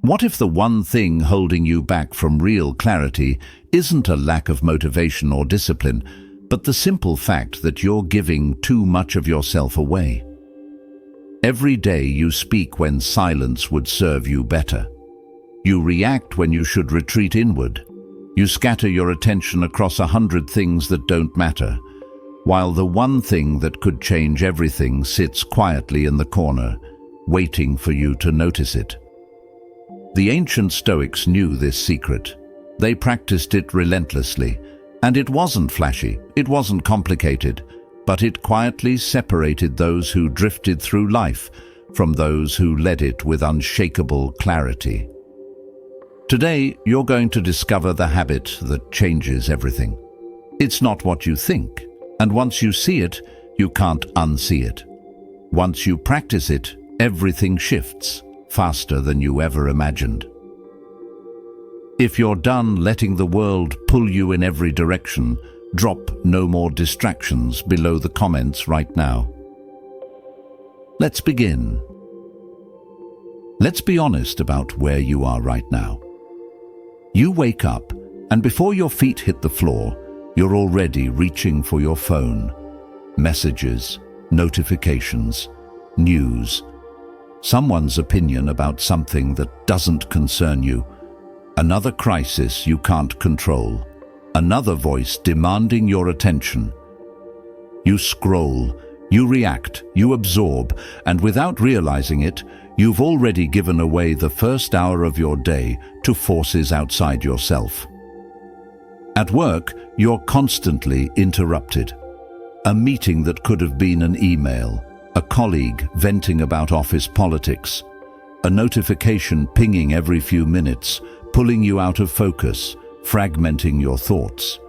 What if the one thing holding you back from real clarity isn't a lack of motivation or discipline, but the simple fact that you're giving too much of yourself away? Every day you speak when silence would serve you better. You react when you should retreat inward. You scatter your attention across 100 things that don't matter, while the one thing that could change everything sits quietly in the corner, waiting for you to notice it. The ancient Stoics knew this secret. They practiced it relentlessly, and it wasn't flashy, it wasn't complicated, but it quietly separated those who drifted through life from those who led it with unshakable clarity. Today, you're going to discover the habit that changes everything. It's not what you think, and once you see it, you can't unsee it. Once you practice it, everything shifts faster than you ever imagined. If you're done letting the world pull you in every direction, drop "no more distractions" below the comments right now. Let's begin. Let's be honest about where you are right now. You wake up, and before your feet hit the floor, you're already reaching for your phone. Messages, notifications, news, someone's opinion about something that doesn't concern you, another crisis you can't control, another voice demanding your attention. You scroll, you react, you absorb, and without realizing it, you've already given away the first hour of your day to forces outside yourself. At work, you're constantly interrupted. A meeting that could have been an email, a colleague venting about office politics, a notification pinging every few minutes, pulling you out of focus, fragmenting your thoughts.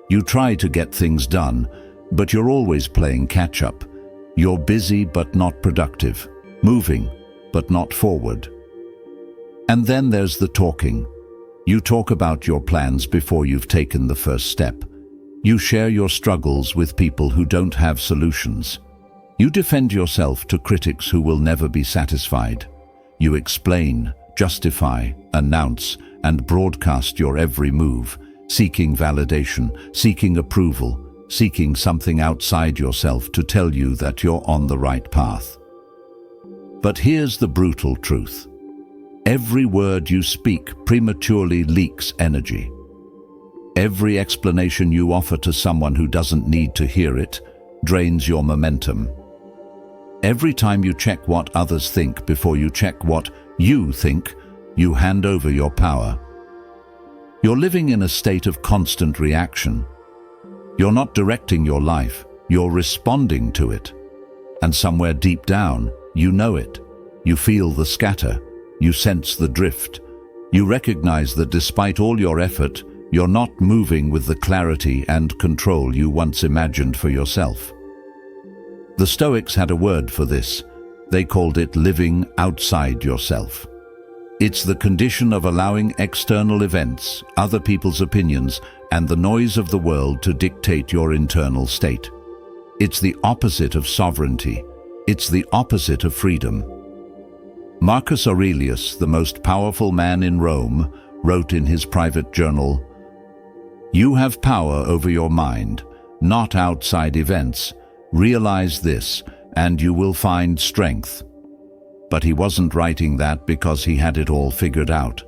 You try to get things done, but you're always playing catch-up. You're busy but not productive, moving but not forward. And then there's the talking. You talk about your plans before you've taken the first step. You share your struggles with people who don't have solutions. You defend yourself to critics who will never be satisfied. You explain, justify, announce, and broadcast your every move, seeking validation, seeking approval, seeking something outside yourself to tell you that you're on the right path. But here's the brutal truth. Every word you speak prematurely leaks energy. Every explanation you offer to someone who doesn't need to hear it drains your momentum. Every time you check what others think before you check what you think, you hand over your power. You're living in a state of constant reaction. You're not directing your life, you're responding to it. And somewhere deep down, you know it. You feel the scatter, you sense the drift. You recognize that despite all your effort, you're not moving with the clarity and control you once imagined for yourself. The Stoics had a word for this. They called it living outside yourself. It's the condition of allowing external events, other people's opinions, and the noise of the world to dictate your internal state. It's the opposite of sovereignty. It's the opposite of freedom. Marcus Aurelius, the most powerful man in Rome, wrote in his private journal, "You have power over your mind, not outside events. Realize this, and you will find strength." But he wasn't writing that because he had it all figured out.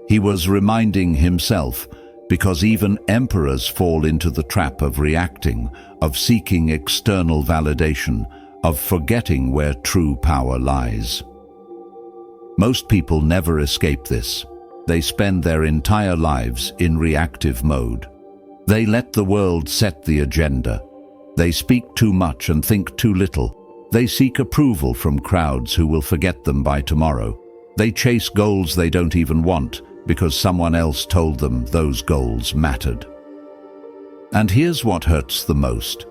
He was reminding himself, because even emperors fall into the trap of reacting, of seeking external validation, of forgetting where true power lies. Most people never escape this. They spend their entire lives in reactive mode. They let the world set the agenda. They speak too much and think too little. They seek approval from crowds who will forget them by tomorrow. They chase goals they don't even want because someone else told them those goals mattered. And here's what hurts the most.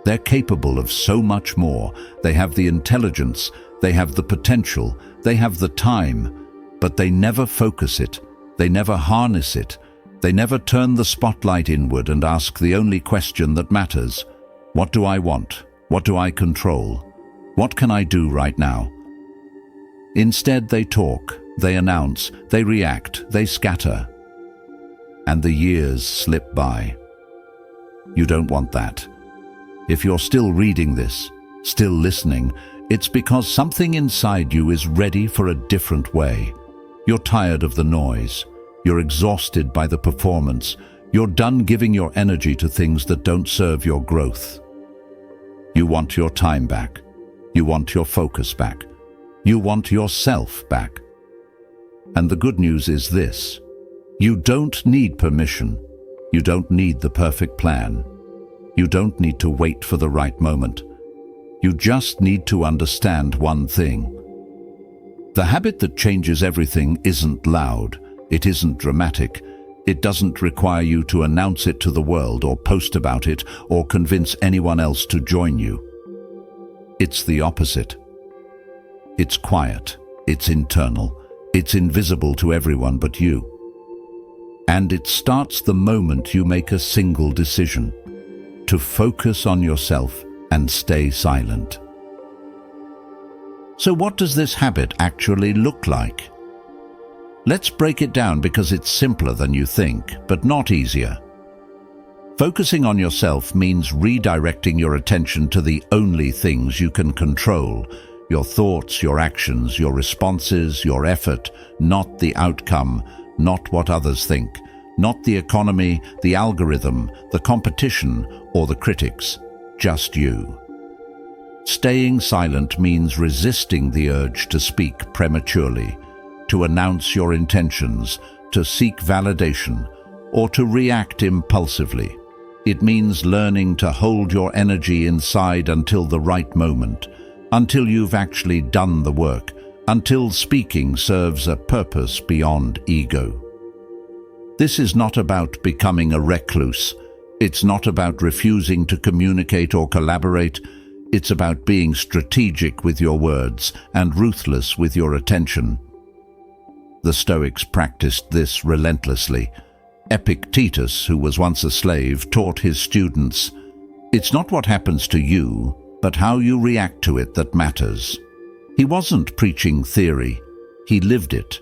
They're capable of so much more. They have the intelligence, they have the potential, they have the time, but they never focus it, they never harness it, they never turn the spotlight inward and ask the only question that matters. What do I want? What do I control? What can I do right now? Instead, they talk, they announce, they react, they scatter. And the years slip by. You don't want that. If you're still reading this, still listening, it's because something inside you is ready for a different way. You're tired of the noise. You're exhausted by the performance. You're done giving your energy to things that don't serve your growth. You want your time back. You want your focus back. You want yourself back. And the good news is this: you don't need permission. You don't need the perfect plan. You don't need to wait for the right moment. You just need to understand one thing. The habit that changes everything isn't loud. It isn't dramatic. It doesn't require you to announce it to the world or post about it or convince anyone else to join you. It's the opposite. It's quiet. It's internal. It's invisible to everyone but you. And it starts the moment you make a single decision: to focus on yourself and stay silent. So what does this habit actually look like? Let's break it down because it's simpler than you think, but not easier. Focusing on yourself means redirecting your attention to the only things you can control: your thoughts, your actions, your responses, your effort, not the outcome, not what others think, not the economy, the algorithm, the competition, or the critics, just you. Staying silent means resisting the urge to speak prematurely, to announce your intentions, to seek validation, or to react impulsively. It means learning to hold your energy inside until the right moment, until you've actually done the work, until speaking serves a purpose beyond ego. This is not about becoming a recluse. It's not about refusing to communicate or collaborate. It's about being strategic with your words and ruthless with your attention. The Stoics practiced this relentlessly. Epictetus, who was once a slave, taught his students, "It's not what happens to you, but how you react to it that matters." He wasn't preaching theory. He lived it.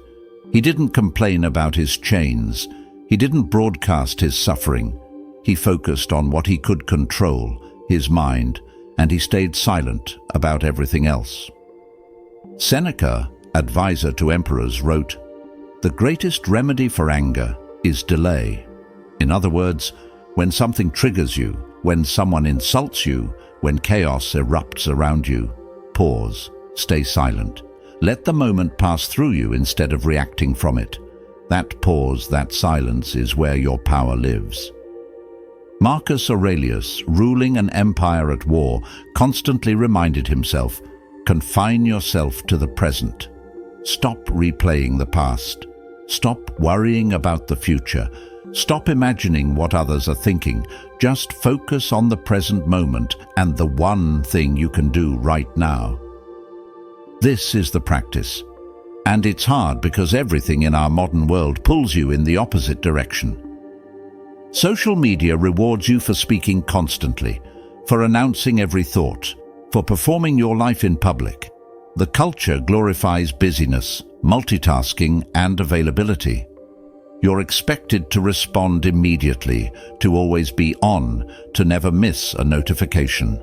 He didn't complain about his chains. He didn't broadcast his suffering. He focused on what he could control, his mind, and he stayed silent about everything else. Seneca, advisor to emperors, wrote, "The greatest remedy for anger is delay." In other words, when something triggers you, when someone insults you, when chaos erupts around you, pause, stay silent. Let the moment pass through you instead of reacting from it. That pause, that silence is where your power lives. Marcus Aurelius, ruling an empire at war, constantly reminded himself, confine yourself to the present. Stop replaying the past. Stop worrying about the future. Stop imagining what others are thinking. Just focus on the present moment and the one thing you can do right now. This is the practice. And it's hard because everything in our modern world pulls you in the opposite direction. Social media rewards you for speaking constantly, for announcing every thought, for performing your life in public. The culture glorifies busyness, multitasking, and availability. You're expected to respond immediately, to always be on, to never miss a notification.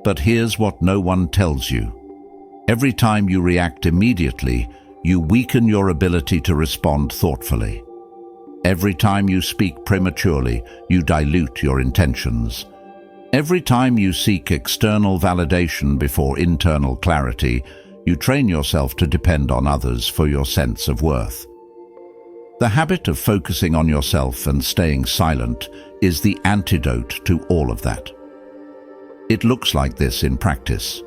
But here's what no one tells you. Every time you react immediately, you weaken your ability to respond thoughtfully. Every time you speak prematurely, you dilute your intentions. Every time you seek external validation before internal clarity, you train yourself to depend on others for your sense of worth. The habit of focusing on yourself and staying silent is the antidote to all of that. It looks like this in practice.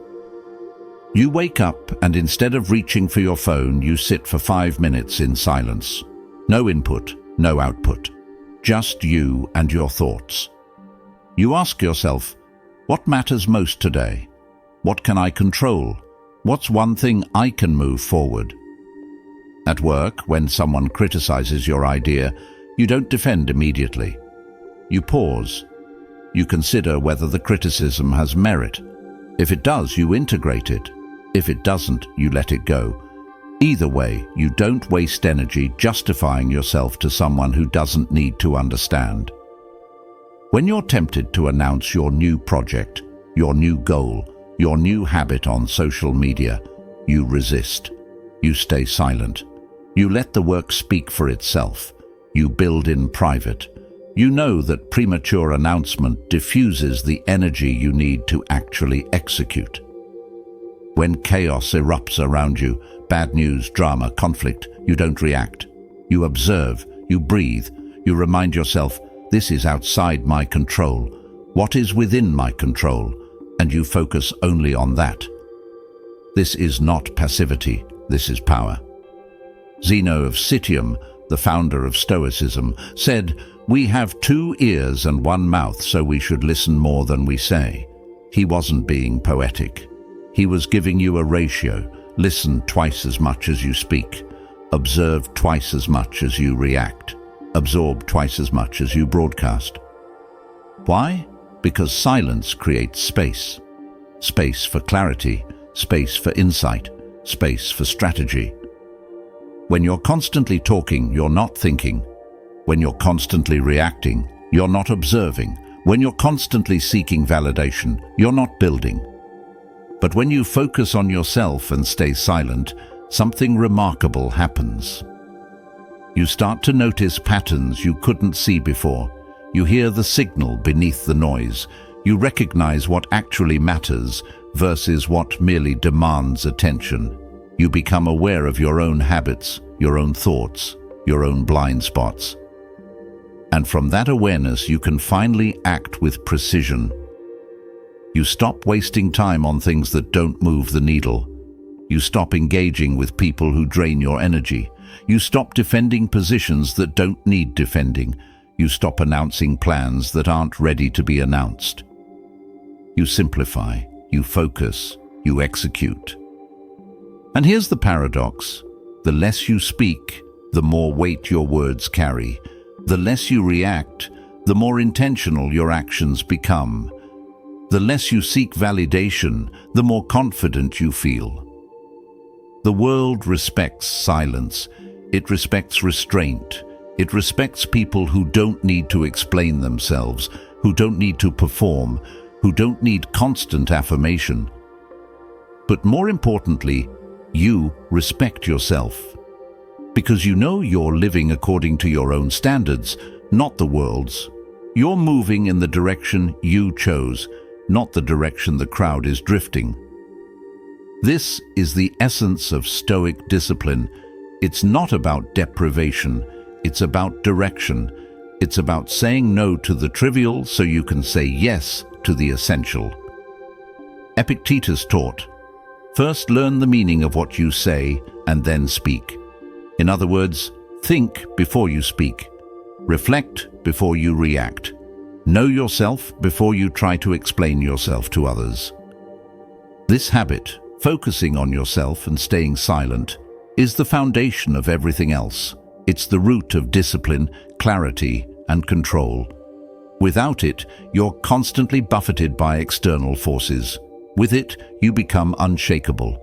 You wake up and instead of reaching for your phone, you sit for 5 minutes in silence. No input, no output. Just you and your thoughts. You ask yourself, what matters most today? What can I control? What's one thing I can move forward? At work, when someone criticizes your idea, you don't defend immediately. You pause. You consider whether the criticism has merit. If it does, you integrate it. If it doesn't, you let it go. Either way, you don't waste energy justifying yourself to someone who doesn't need to understand. When you're tempted to announce your new project, your new goal, your new habit on social media, you resist. You stay silent. You let the work speak for itself. You build in private. You know that premature announcement diffuses the energy you need to actually execute. When chaos erupts around you, bad news, drama, conflict, you don't react. You observe, you breathe, you remind yourself, this is outside my control. What is within my control? And you focus only on that. This is not passivity, this is power. Zeno of Citium, the founder of Stoicism, said, "We have 2 ears and 1 mouth, so we should listen more than we say." He wasn't being poetic. He was giving you a ratio. Listen twice as much as you speak. Observe twice as much as you react. Absorb twice as much as you broadcast. Why? Because silence creates space. Space for clarity, space for insight, space for strategy. When you're constantly talking, you're not thinking. When you're constantly reacting, you're not observing. When you're constantly seeking validation, you're not building. But when you focus on yourself and stay silent, something remarkable happens. You start to notice patterns you couldn't see before. You hear the signal beneath the noise. You recognize what actually matters versus what merely demands attention. You become aware of your own habits, your own thoughts, your own blind spots. And from that awareness, you can finally act with precision. You stop wasting time on things that don't move the needle. You stop engaging with people who drain your energy. You stop defending positions that don't need defending. You stop announcing plans that aren't ready to be announced. You simplify, you focus, you execute. And here's the paradox. The less you speak, the more weight your words carry. The less you react, the more intentional your actions become. The less you seek validation, the more confident you feel. The world respects silence. It respects restraint. It respects people who don't need to explain themselves, who don't need to perform, who don't need constant affirmation. But more importantly, you respect yourself. Because you know you're living according to your own standards, not the world's. You're moving in the direction you chose, not the direction the crowd is drifting. This is the essence of Stoic discipline. It's not about deprivation, it's about direction. It's about saying no to the trivial so you can say yes to the essential. Epictetus taught, first learn the meaning of what you say and then speak. In other words, think before you speak. Reflect before you react. Know yourself before you try to explain yourself to others. This habit, focusing on yourself and staying silent, is the foundation of everything else. It's the root of discipline, clarity, and control. Without it, you're constantly buffeted by external forces. With it, you become unshakable.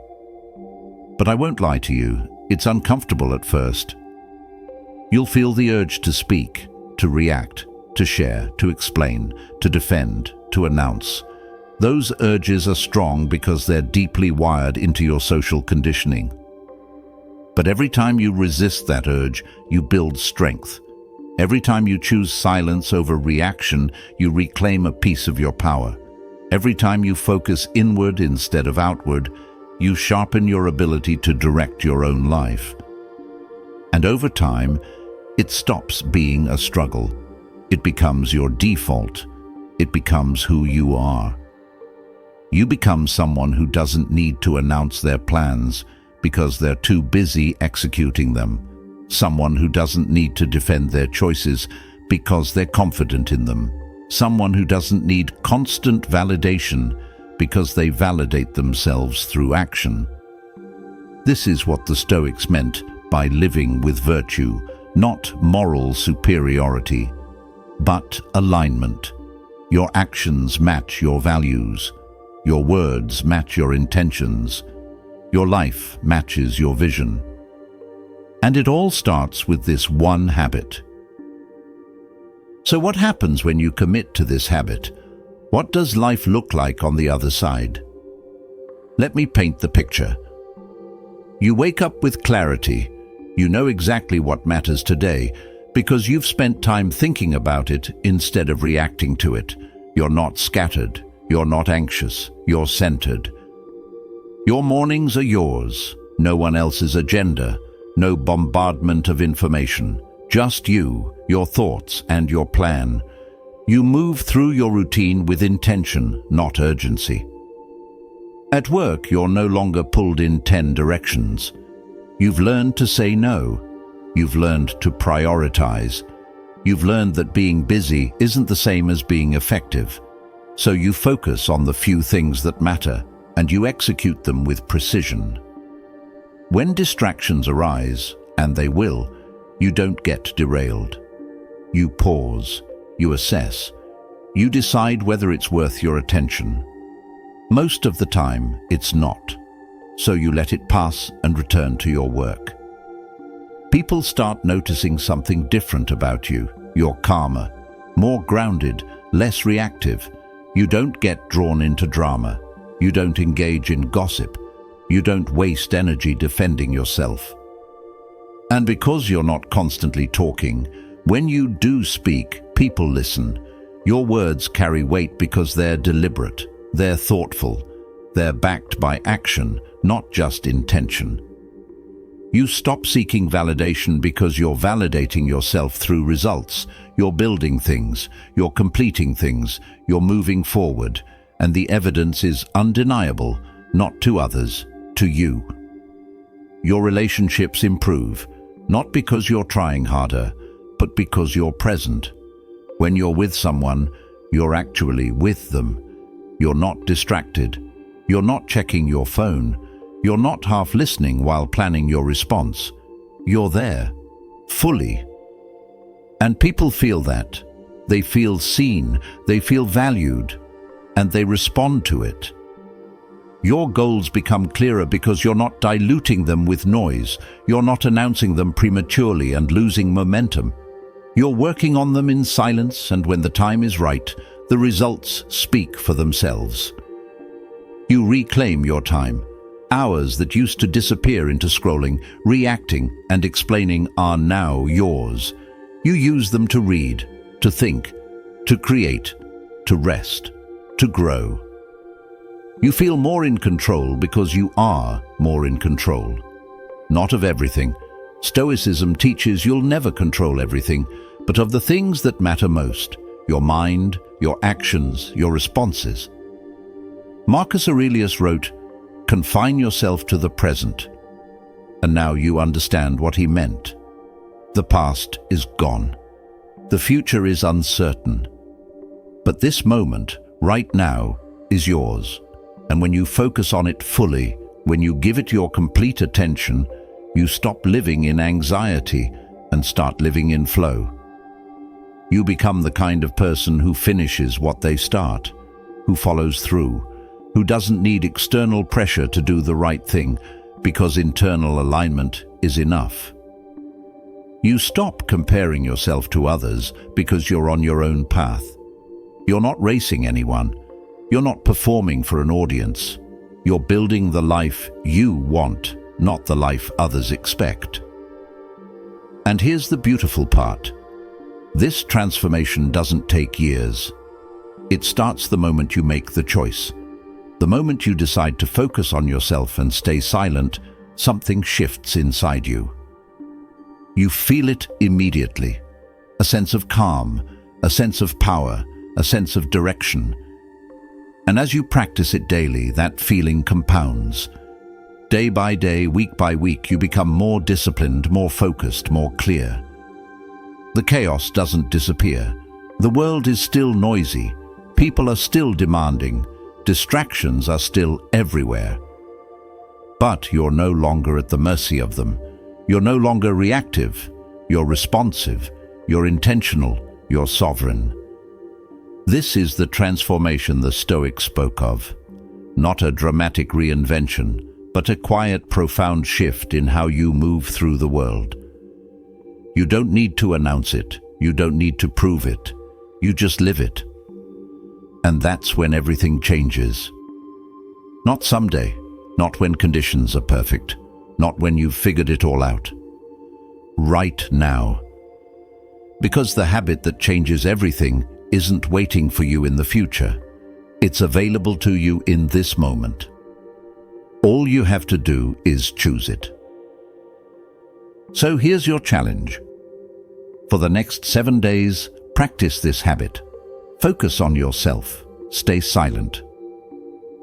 But I won't lie to you, it's uncomfortable at first. You'll feel the urge to speak, to react, to share, to explain, to defend, to announce. Those urges are strong because they're deeply wired into your social conditioning. But every time you resist that urge, you build strength. Every time you choose silence over reaction, you reclaim a piece of your power. Every time you focus inward instead of outward, you sharpen your ability to direct your own life. And over time, it stops being a struggle. It becomes your default. It becomes who you are. You become someone who doesn't need to announce their plans because they're too busy executing them. Someone who doesn't need to defend their choices because they're confident in them. Someone who doesn't need constant validation because they validate themselves through action. This is what the Stoics meant by living with virtue, not moral superiority, but alignment. Your actions match your values. Your words match your intentions. Your life matches your vision. And it all starts with this one habit. So what happens when you commit to this habit? What does life look like on the other side? Let me paint the picture. You wake up with clarity. You know exactly what matters today because you've spent time thinking about it instead of reacting to it. You're not scattered. You're not anxious. You're centered. Your mornings are yours. No one else's agenda. No bombardment of information. Just you, your thoughts, and your plan. You move through your routine with intention, not urgency. At work, you're no longer pulled in 10 directions. You've learned to say no. You've learned to prioritize. You've learned that being busy isn't the same as being effective. So you focus on the few things that matter, and you execute them with precision. When distractions arise, and they will, you don't get derailed. You pause. You assess. You decide whether it's worth your attention. Most of the time, it's not. So you let it pass and return to your work. People start noticing something different about you. You're calmer, more grounded, less reactive. You don't get drawn into drama. You don't engage in gossip. You don't waste energy defending yourself. And because you're not constantly talking, when you do speak, people listen. Your words carry weight because they're deliberate. They're thoughtful. They're backed by action, not just intention. You stop seeking validation because you're validating yourself through results. You're building things, you're completing things, you're moving forward, and the evidence is undeniable, not to others, to you. Your relationships improve, not because you're trying harder, but because you're present. When you're with someone, you're actually with them. You're not distracted. You're not checking your phone. You're not half listening while planning your response. You're there, fully. And people feel that. They feel seen, they feel valued, and they respond to it. Your goals become clearer because you're not diluting them with noise. You're not announcing them prematurely and losing momentum. You're working on them in silence, and when the time is right, the results speak for themselves. You reclaim your time. Hours that used to disappear into scrolling, reacting, and explaining are now yours. You use them to read, to think, to create, to rest, to grow. You feel more in control because you are more in control. Not of everything. Stoicism teaches you'll never control everything, but of the things that matter most: your mind, your actions, your responses. Marcus Aurelius wrote, "Confine yourself to the present." And now you understand what he meant. The past is gone. The future is uncertain. But this moment, right now, is yours. And when you focus on it fully, when you give it your complete attention, you stop living in anxiety and start living in flow. You become the kind of person who finishes what they start, who follows through, who doesn't need external pressure to do the right thing because internal alignment is enough. You stop comparing yourself to others because you're on your own path. You're not racing anyone. You're not performing for an audience. You're building the life you want, not the life others expect. And here's the beautiful part. This transformation doesn't take years. It starts the moment you make the choice. The moment you decide to focus on yourself and stay silent, something shifts inside you. You feel it immediately. A sense of calm, a sense of power, a sense of direction. And as you practice it daily, that feeling compounds. Day by day, week by week, you become more disciplined, more focused, more clear. The chaos doesn't disappear. The world is still noisy. People are still demanding. Distractions are still everywhere. But you're no longer at the mercy of them. You're no longer reactive. You're responsive. You're intentional. You're sovereign. This is the transformation the Stoics spoke of. Not a dramatic reinvention, but a quiet, profound shift in how you move through the world. You don't need to announce it. You don't need to prove it. You just live it. And that's when everything changes. Not someday, not when conditions are perfect, not when you've figured it all out. Right now. Because the habit that changes everything isn't waiting for you in the future. It's available to you in this moment. All you have to do is choose it. So here's your challenge. For the next 7 days, practice this habit. Focus on yourself. Stay silent.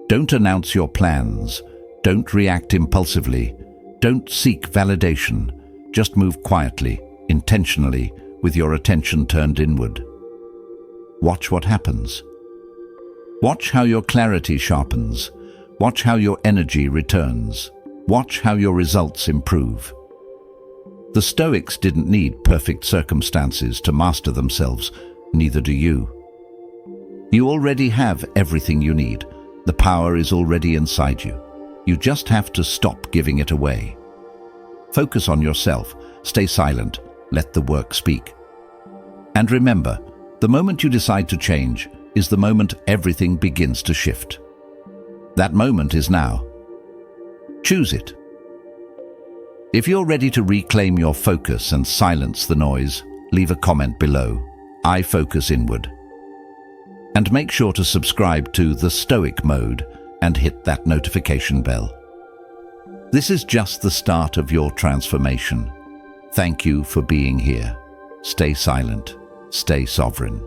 Don't announce your plans. Don't react impulsively. Don't seek validation. Just move quietly, intentionally, with your attention turned inward. Watch what happens. Watch how your clarity sharpens. Watch how your energy returns. Watch how your results improve. The Stoics didn't need perfect circumstances to master themselves, neither do you. You already have everything you need. The power is already inside you. You just have to stop giving it away. Focus on yourself. Stay silent. Let the work speak. And remember, the moment you decide to change is the moment everything begins to shift. That moment is now. Choose it. If you're ready to reclaim your focus and silence the noise, leave a comment below. I focus inward. And make sure to subscribe to the Stoic Mode and hit that notification bell. This is just the start of your transformation. Thank you for being here. Stay silent. Stay sovereign.